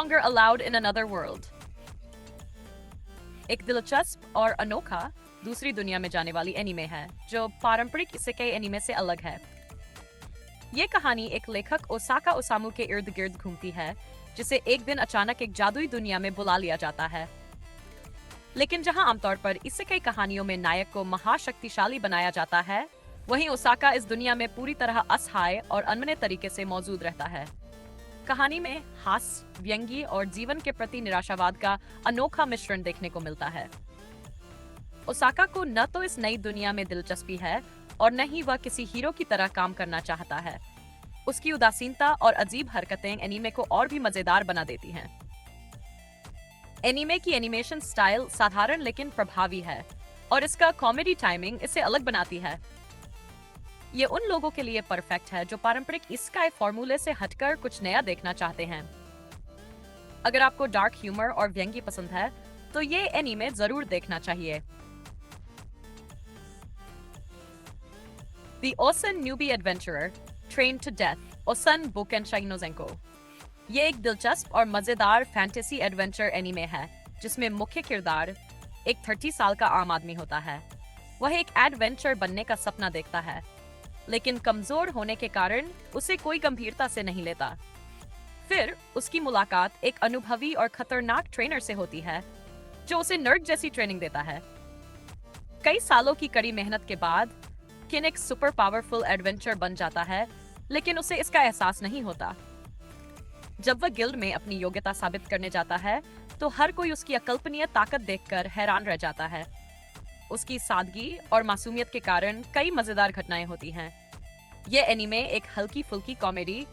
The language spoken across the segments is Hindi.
longer allowed in another world. एक दिलचस्प और अनोखा दूसरी दुनिया में जाने वाली एनीमे है जो पारंपरिक इसेकाई एनीमे से अलग है। ये कहानी एक लेखक ओसाका ओसामू के इर्द गिर्द घूमती है, जिसे एक दिन अचानक एक जादुई दुनिया में बुला लिया जाता है। लेकिन जहां आमतौर पर इसेकाई कहानियों में नायक को महाशक्तिशाली बनाया जाता है, वहीं ओसाका इस दुनिया में पूरी तरह असहाय और अनमने तरीके से मौजूद रहता है। कहानी में हास्य, व्यंग्य और जीवन के प्रति निराशावाद का अनोखा मिश्रण देखने को मिलता है। ओसाका को न तो इस नई दुनिया में दिलचस्पी है और न ही वह किसी हीरो की तरह काम करना चाहता है। उसकी उदासीनता और अजीब हरकतें एनीमे को और भी मजेदार बना देती हैं। एनीमे की एनिमेशन स्टाइल साधारण लेकिन प्रभावी है और इसका कॉमेडी टाइमिंग इसे अलग बनाती है। ये उन लोगों के लिए परफेक्ट है जो पारंपरिक इसेकाई फॉर्मूले से हटकर कुछ नया देखना चाहते हैं। अगर आपको डार्क ह्यूमर और व्यंग्य पसंद है तो ये एनीमे जरूर देखना चाहिए। The Osun Newbie Adventurer Trained to Death, ओसन बुकेनशाई नो ज़ेंको। ये एक दिलचस्प और मजेदार फैंटेसी एडवेंचर एनीमे है जिसमें मुख्य किरदार एक 30 साल का आम आदमी होता है। वह एक एडवेंचर बनने का सपना देखता है, लेकिन कमजोर होने के कारण उसे कोई गंभीरता से नहीं लेता। फिर उसकी मुलाकात एक अनुभवी और खतरनाक ट्रेनर से होती है जो उसे नर्ड जैसी ट्रेनिंग देता है। कई सालों की कड़ी मेहनत के बाद किन एक सुपर पावरफुल एडवेंचर बन जाता है, लेकिन उसे इसका एहसास नहीं होता। जब वह गिल्ड में अपनी योग्यता साबित करने जाता है तो हर कोई उसकी अकल्पनीय ताकत देखकर हैरान रह जाता है। उसकी सादगी और मासूमियत के कारण कई मजेदार घटनाएं होती हैं। यह एनीमे एक हल्की फुल्की कॉमेडी,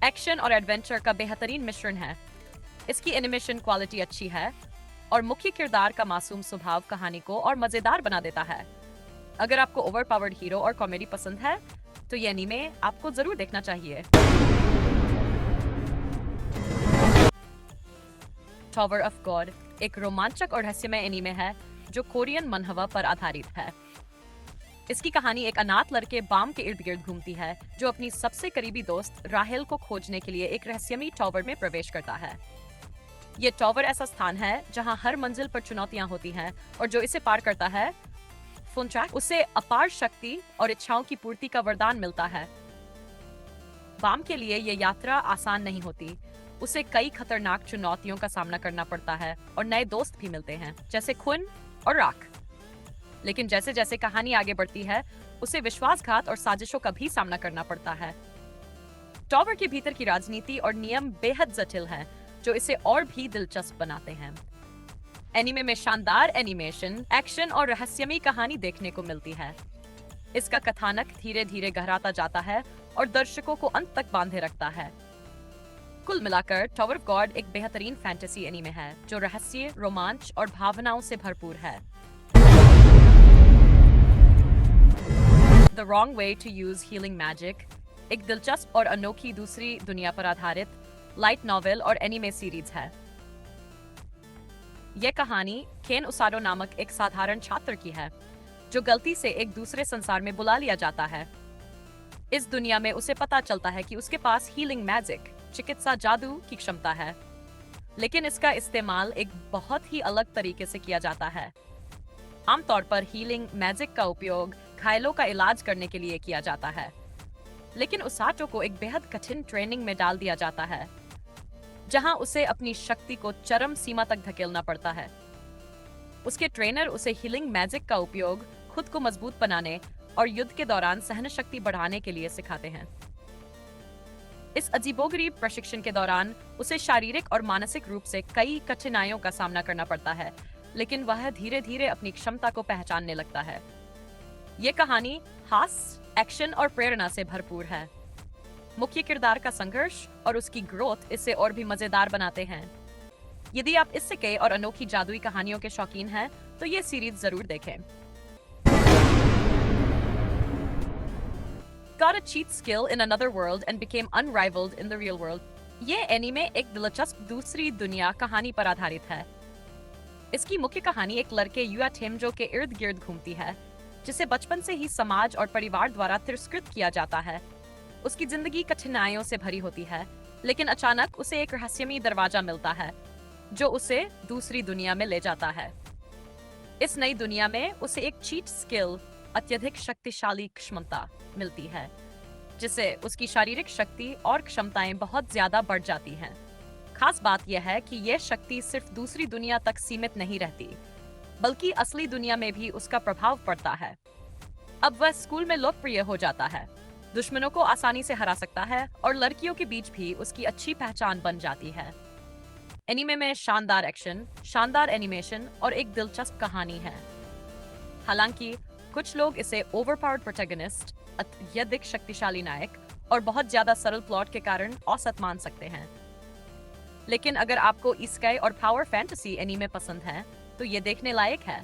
एक्शन और एडवेंचर का बेहतरीन मिश्रण है। इसकी एनिमेशन क्वालिटी अच्छी है और मुख्य किरदार का मासूम स्वभाव कहानी को और मजेदार बना देता है। अगर आपको ओवरपावर्ड हीरो और कॉमेडी पसंद है तो ये एनीमे आपको जरूर देखना चाहिए। टॉवर ऑफ गॉड एक रोमांचक और रहस्यमय एनीमे है जो कोरियन मनहवा पर आधारित है। इसकी कहानी एक अनाथ लड़के बाम के इर्द गिर्द घूमती है जो अपनी सबसे करीबी दोस्त राहेल को खोजने के लिए एक रहस्यमयी टॉवर में प्रवेश करता है। ये टॉवर ऐसा स्थान है जहां हर मंजिल पर चुनौतियां होती हैं और जो इसे पार करता है उसे अपार शक्ति और इच्छाओं की पूर्ति का वरदान मिलता है। बाम के लिए ये यात्रा आसान नहीं होती। उसे कई खतरनाक चुनौतियों का सामना करना पड़ता है और नए दोस्त भी मिलते हैं, जैसे खुन और राख। लेकिन जैसे जैसे कहानी आगे बढ़ती है उसे विश्वासघात और साजिशों का भी सामना करना पड़ता है। टॉवर के भीतर की राजनीति और नियम बेहद जटिल हैं, जो इसे और भी दिलचस्प बनाते हैं। एनीमे में शानदार एनिमेशन, एक्शन और रहस्यमयी कहानी देखने को मिलती है। इसका कथानक धीरे धीरे गहराता जाता है और दर्शकों को अंत तक बांधे रखता है। कुल मिलाकर टॉवर ऑफ गॉड एक बेहतरीन फैंटेसी एनीमे है जो रहस्य, रोमांच और भावनाओं से भरपूर है। The Wrong Way to Use Healing Magic एक दिलचस्प और अनोखी दूसरी दुनिया पर आधारित लाइट नॉवेल और एनीमे सीरीज है। यह कहानी केन उसाडो नामक एक साधारण छात्र की है जो गलती से एक दूसरे संसार में बुला लिया जाता है। इस दुनिया में उसे पता चलता है कि उसके पास हीलिंग मैजिक, चिकित्सा जादू की क्षमता है, लेकिन इसका इस्तेमाल एक बहुत ही अलग तरीके से किया जाता है। आमतौर पर हीलिंग मैजिक का उपयोग घायलों का इलाज करने के लिए किया जाता है, लेकिन उसाटो को एक बेहद कठिन ट्रेनिंग में डाल दिया जाता है जहां उसे अपनी शक्ति को चरम सीमा तक धकेलना पड़ता है। उसके ट्रेनर उसे हीलिंग मैजिक का उपयोग खुद को मजबूत बनाने और युद्ध के दौरान सहन शक्ति बढ़ाने के लिए सिखाते हैं। इस अजीबोगरीब प्रशिक्षण के दौरान उसे शारीरिक और मानसिक रूप से कई कठिनाइयों का सामना करना पड़ता है, लेकिन वह धीरे धीरे अपनी क्षमता को पहचानने लगता है। ये कहानी हास्य, एक्शन और प्रेरणा से भरपूर है। मुख्य किरदार का संघर्ष और उसकी ग्रोथ इसे और भी मजेदार बनाते हैं। यदि आप इसेकाई और अनोखी जादुई कहानियों के शौकीन हैं तो ये सीरीज जरूर देखें। Got a cheat skill in another world and became unrivaled in the real world। ये एनीमे एक दिलचस्प दूसरी दुनिया कहानी पर आधारित है। इसकी मुख्य कहानी एक लड़के युआ टेमजो के इर्द गिर्द घूमती है जिसे बचपन से ही समाज और परिवार द्वारा तिरस्कृत किया जाता है। उसकी जिंदगी कठिनाइयों से भरी होती है, लेकिन अचानक उसे एक रहस्यमयी दरवाजा मिलता है जो उसे दूसरी दुनिया में ले जाता है। इस नई दुनिया में उसे एक चीट स्किल, अत्यधिक शक्तिशाली क्षमता मिलती है, जिससे उसकी शारीरिक शक्ति और क्षमताएं बहुत ज्यादा बढ़ जाती हैं। खास बात यह है कि यह शक्ति सिर्फ दूसरी दुनिया तक सीमित नहीं रहती, बल्कि असली दुनिया में भी उसका प्रभाव पड़ता है। अब वह स्कूल में लोकप्रिय हो जाता है, दुश्मनों को आसानी से हरा सकता है और लड़कियों के बीच भी उसकी अच्छी पहचान बन जाती है। एनीमे में शानदार एक्शन, शानदार एनिमेशन और एक दिलचस्प कहानी है। हालांकि कुछ लोग इसे ओवरपावर्ड प्रोटैगनिस्ट, अत्यधिक शक्तिशाली नायक और बहुत ज्यादा सरल प्लॉट के कारण औसत मान सकते हैं। लेकिन अगर आपको इस्काई और पावर फैंटेसी एनीमे पसंद है, तो ये देखने लायक है।